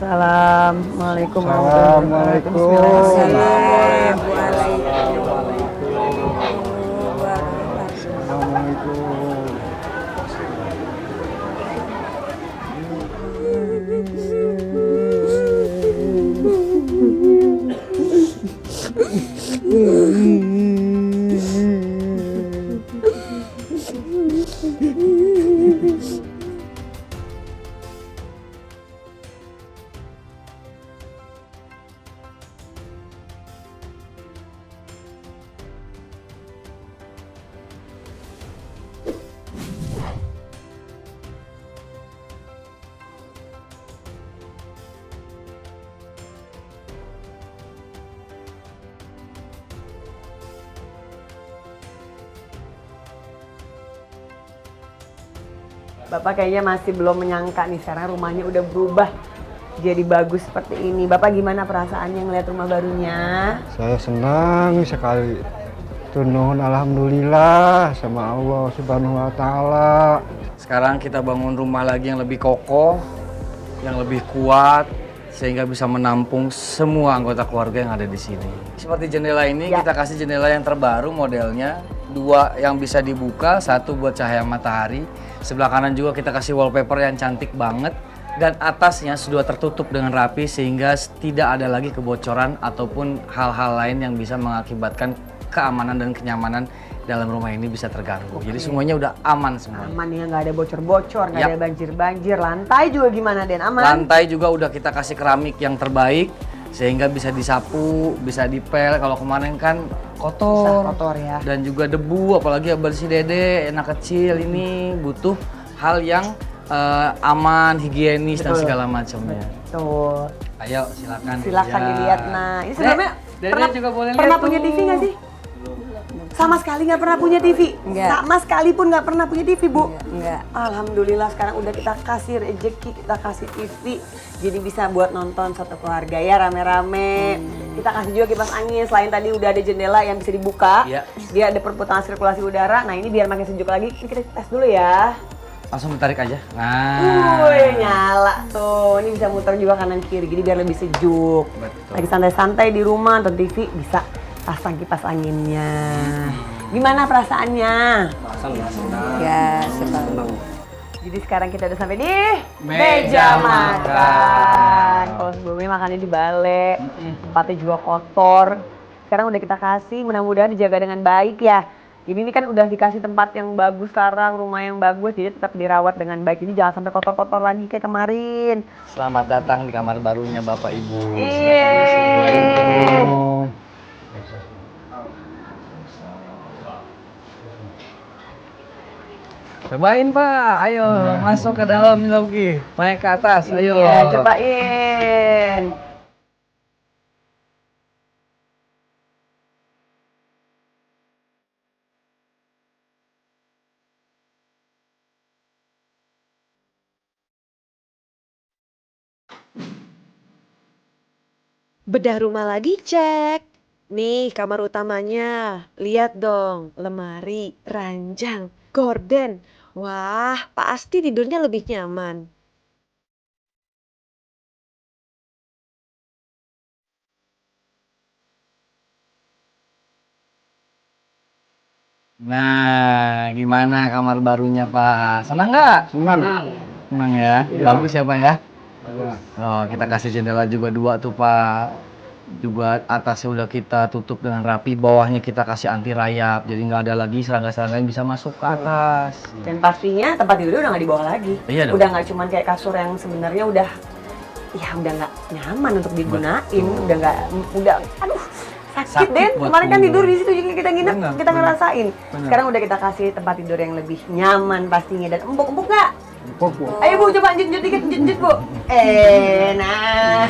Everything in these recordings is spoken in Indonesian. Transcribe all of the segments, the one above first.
Assalamualaikum warahmatullahi wabarakatuh. Bapak kayaknya masih belum menyangka nih sekarang rumahnya udah berubah jadi bagus seperti ini. Bapak gimana perasaannya ngeliat rumah barunya? Saya senang sekali. Nuhun alhamdulillah sama Allah Subhanahu wa taala. Sekarang kita bangun rumah lagi yang lebih kokoh, yang lebih kuat sehingga bisa menampung semua anggota keluarga yang ada di sini. Seperti jendela ini kita kasih jendela yang terbaru modelnya, 2 yang bisa dibuka, 1 buat cahaya matahari. Sebelah kanan juga kita kasih wallpaper yang cantik banget dan atasnya sudah tertutup dengan rapi sehingga tidak ada lagi kebocoran ataupun hal-hal lain yang bisa mengakibatkan keamanan dan kenyamanan dalam rumah ini bisa terganggu. Jadi semuanya udah aman semua. Aman ya, nggak ada bocor-bocor, nggak ada banjir-banjir. Lantai juga gimana, Den? Aman? Lantai juga udah kita kasih keramik yang terbaik sehingga bisa disapu, bisa dipel. Kalau kemarin kan kotor ya. Dan juga debu, apalagi bersih dede, anak kecil ini butuh hal yang aman, higienis dan segala macamnya. Tuh. Ayo silakan. Silakan dilihat. Nah, ini sebenarnya pernah punya TV nggak sih? Sama sekali nggak pernah punya TV? Enggak. Sama sekali pun nggak pernah punya TV, Bu? Enggak. Alhamdulillah sekarang udah kita kasih rezeki, kita kasih TV. Jadi bisa buat nonton satu keluarga ya rame-rame. Kita kasih juga kipas angin, selain tadi udah ada jendela yang bisa dibuka. Iya. Dia ada perputaran sirkulasi udara. Nah ini biar makin sejuk lagi, ini kita tes dulu ya. Langsung ditarik aja. Nah. Wih, nyala tuh. Ini bisa muter juga kanan kiri, jadi biar lebih sejuk. Betul. Lagi santai-santai di rumah nonton TV, bisa pasang kipas anginnya. Gimana perasaannya? Ya, senang. Jadi sekarang kita udah sampai di meja makan. Kalau sebelumnya makannya di balai, tempatnya juga kotor. Sekarang udah kita kasih, mudah-mudahan dijaga dengan baik ya. Jadi ini kan udah dikasih tempat yang bagus sekarang, rumah yang bagus, jadi tetap dirawat dengan baik. Jadi jangan sampai kotor-kotor lagi kayak kemarin. Selamat datang di kamar barunya Bapak Ibu. Cobain Pak, ayo masuk ke dalam lagi, naik ke atas, ayo. Iya, cobain. Bedah rumah lagi cek. Nih kamar utamanya. Lihat dong, lemari, ranjang, gorden. Wah, pasti tidurnya lebih nyaman. Nah, gimana kamar barunya Pak? Senang nggak? Senang. Senang ya? Bagus ya Pak ya? Oh, kita kasih jendela juga 2 tuh Pak. Juga atasnya udah kita tutup dengan rapi, bawahnya kita kasih anti rayap. Jadi nggak ada lagi serangga-serangga yang bisa masuk ke atas. Dan pastinya tempat tidurnya udah nggak dibawa lagi. Iya dong. Udah nggak cuman kayak kasur yang sebenarnya udah nggak nyaman untuk digunain. Udah aduh sakit deh. Kemarin kan tidur di situ juga kita nginep, kita ngerasain. Sekarang udah kita kasih tempat tidur yang lebih nyaman pastinya dan empuk nggak? Empuk, Bu. Ayo Bu, coba njut dikit, njut Bu. Nah.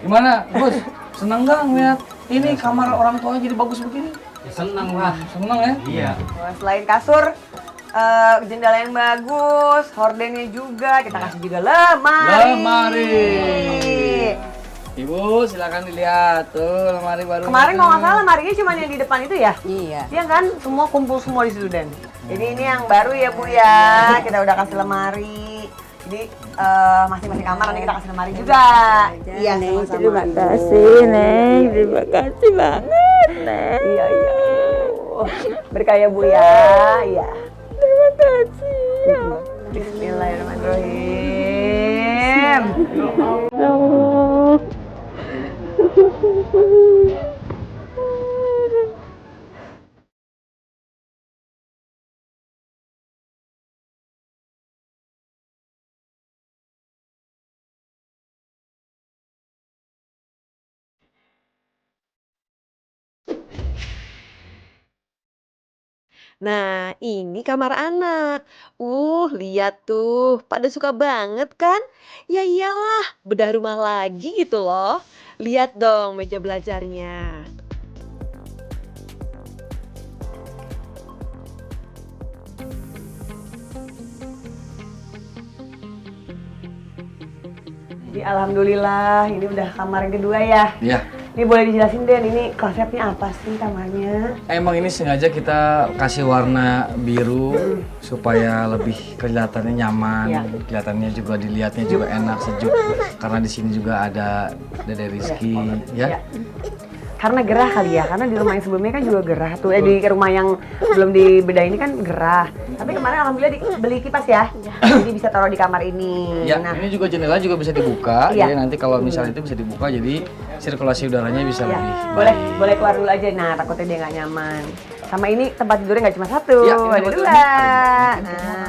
Gimana, Gus? Seneng nggak ngeliat ini kamar orang tuanya jadi bagus begini? Ya senang lah. Seneng ya? Iya. Selain kasur, jendela yang bagus, hordennya juga, kita kasih juga lemari. Ibu, silakan dilihat tuh lemari baru. Kemarin kalau nggak salah lemarinya cuma yang di depan itu ya? Iya. Iya kan, semua kumpul semua di situ Dan. Jadi ini yang baru ya Bu ya, kita udah kasih lemari. Jadi masing-masing kamar nanti kita kasih lemari juga. Iya, Neng, sama-sama. terima kasih, Neng. Terima kasih banget, Neng. Iya, iya. Berkah ya Bu ya. Iya. Terima kasih. Bismillahirrahmanirrahim. Ya Allah. Nah, ini kamar anak. Lihat tuh, pada suka banget kan? Ya iyalah, bedah rumah lagi gitu loh. Lihat dong meja belajarnya. Jadi alhamdulillah ini udah kamar yang kedua ya. Iya. Ini boleh dijelasin Den, ini konsepnya apa sih kamarnya? Emang ini sengaja kita kasih warna biru supaya lebih kelihatannya nyaman, Iya. kelihatannya juga dilihatnya juga enak, sejuk. Karena di sini juga ada Dede Rizky, Iya. ya. Karena gerah kali ya, karena di rumah yang sebelumnya kan juga gerah tuh. Di rumah yang belum dibedah ini kan gerah. Tapi kemarin alhamdulillah beli kipas ya, jadi bisa taruh di kamar ini. Ya, ini juga jendela juga bisa dibuka. Iya. Jadi nanti kalau misalnya itu bisa dibuka, jadi sirkulasi udaranya bisa Ya, lebih boleh baik. boleh keluar dulu aja. Nah, takutnya dia nggak nyaman. Sama ini tempat tidurnya nggak cuma satu, Ya, ini ada tempat dua. tidurnya. Nah,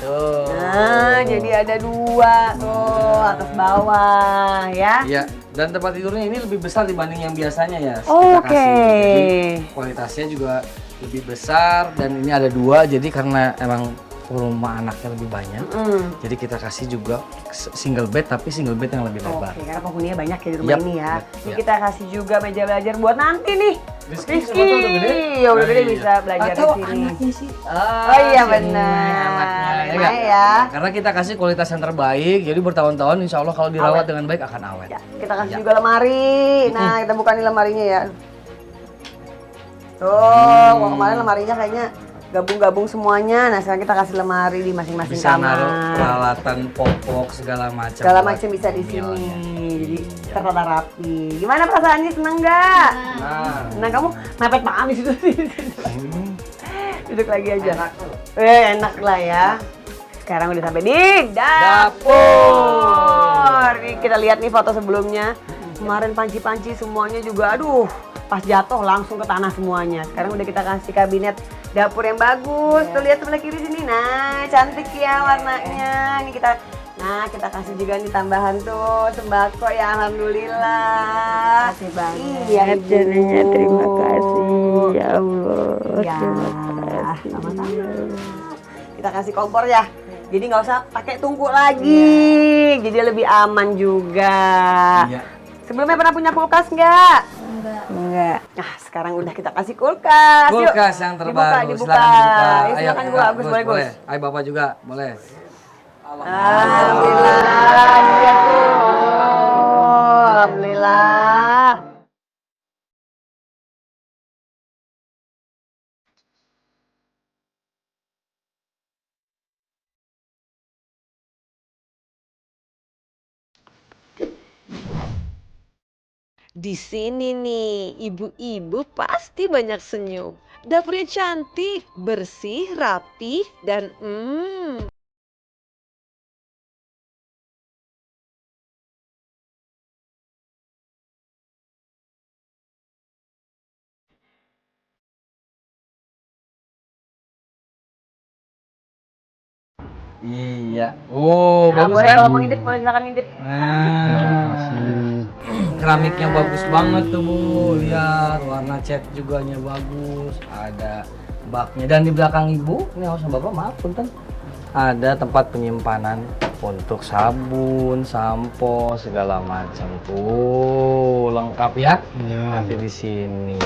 Tuh. jadi ada dua tuh atas bawah ya. Iya, dan tempat tidurnya ini lebih besar dibanding yang biasanya ya. Oke. Kita kasih. Jadi kualitasnya juga lebih besar dan ini ada dua. Jadi karena emang rumah anaknya lebih banyak, jadi kita kasih juga single bed tapi single bed yang lebih lebar. Oke, karena penghuninya banyak ya di rumah Yap, ini ya. yap, Ini yap. kita kasih juga meja belajar buat nanti nih. Rizky, siapa tahu udah gede. Ya udah gede Nah, bisa belajar Atau di sini. anaknya sih. Oh iya si benar. anaknya, ya Emang nggak? ya. Karena kita kasih kualitas yang terbaik, jadi bertahun-tahun insya Allah kalau dirawat dengan baik akan awet. Ya, kita kasih juga lemari. Nah, kita buka nih lemarinya ya. Tuh, wah, kemarin lemarinya kayaknya gabung-gabung semuanya. Nah, sekarang kita kasih lemari di masing-masing Bisa kamar. naruh peralatan popok segala macam. Segala buat macam bisa di sini. mealnya. Jadi tertata rapi. Gimana perasaannya, seneng nggak? Nah, Nah, kamu mepet banget di situ sih. Duduk lagi aja. enak tuh. Enak lah ya. Sekarang udah sampai di dapur. Nih kita lihat nih foto sebelumnya. Kemarin panci-panci semuanya juga aduh, pas jatuh langsung ke tanah semuanya. Sekarang udah kita kasih kabinet dapur yang bagus. Tuh lihat sebelah kiri sini. Nah, cantik ya warnanya. Ini kita kasih juga nih tambahan tuh sembako ya alhamdulillah. Terima kasih banget. Iya, Jadinya Ibu. terima kasih ya Allah. Ya, Terima kasih. sama-sama. Kita kasih kompor ya. Jadi nggak usah pakai tungku lagi. Jadi lebih aman juga. Iya. Sebelumnya pernah punya kulkas nggak? Enggak. Nah, sekarang udah kita kasih kulkas. Yuk. Kulkas yang terbaru, Dibuka. silakan dibuka. Ayo, silakan Kak, gua, Agus, boleh, Gus. boleh. Ayo Bapak juga, boleh. Alhamdulillah. Iya, tuh. Alhamdulillah. Di sini nih, ibu-ibu pasti banyak senyum. Dapurnya cantik, bersih, rapi, dan Iya. Oh, Nah, bagus boleh kan? kalau mau ngintip, boleh silakan ngintip. Keramiknya bagus banget tuh Bu. Lihat, warna cat juganya bagus. Ada baknya dan di belakang Ibu, ini harus Bapak maaf punten. Ada tempat penyimpanan untuk sabun, sampo, segala macam tuh. Lengkap ya. Iya. Nanti di sini.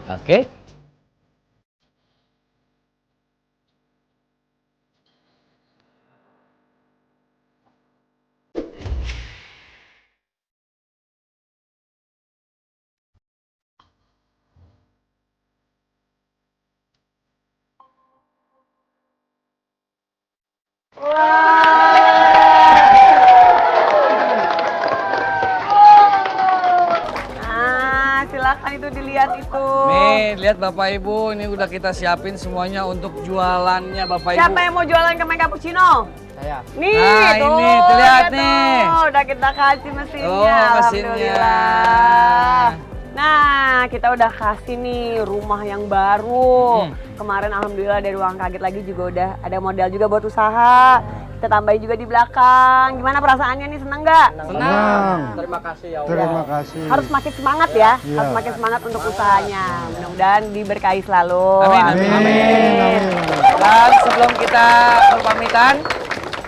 Oke? Nah, silakan itu dilihat itu. Nih, lihat Bapak Ibu, ini udah kita siapin semuanya untuk jualannya Bapak Ibu. Siapa yang mau jualan kemen cappuccino? Saya. Nih, Nah, tuh, ini, tuh, lihat tuh, nih. udah kita kasih mesinnya, Oh, mesinnya. alhamdulillah. Nah, kita udah kasih nih rumah yang baru. Kemarin alhamdulillah dari Ruang Kaget lagi juga udah ada modal juga buat usaha. Kita tambahin juga di belakang. Gimana perasaannya nih, seneng nggak? Senang. Terima kasih ya Terima kasih. Harus makin semangat ya, Iya. harus makin semangat untuk usahanya. Mudah-mudahan diberkahi selalu. Amin, Amin. amin. Amin. Dan sebelum kita berpamitan,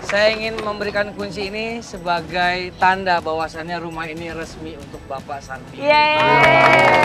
saya ingin memberikan kunci ini sebagai tanda bahwasannya rumah ini resmi untuk Bapak Santi. Yeay.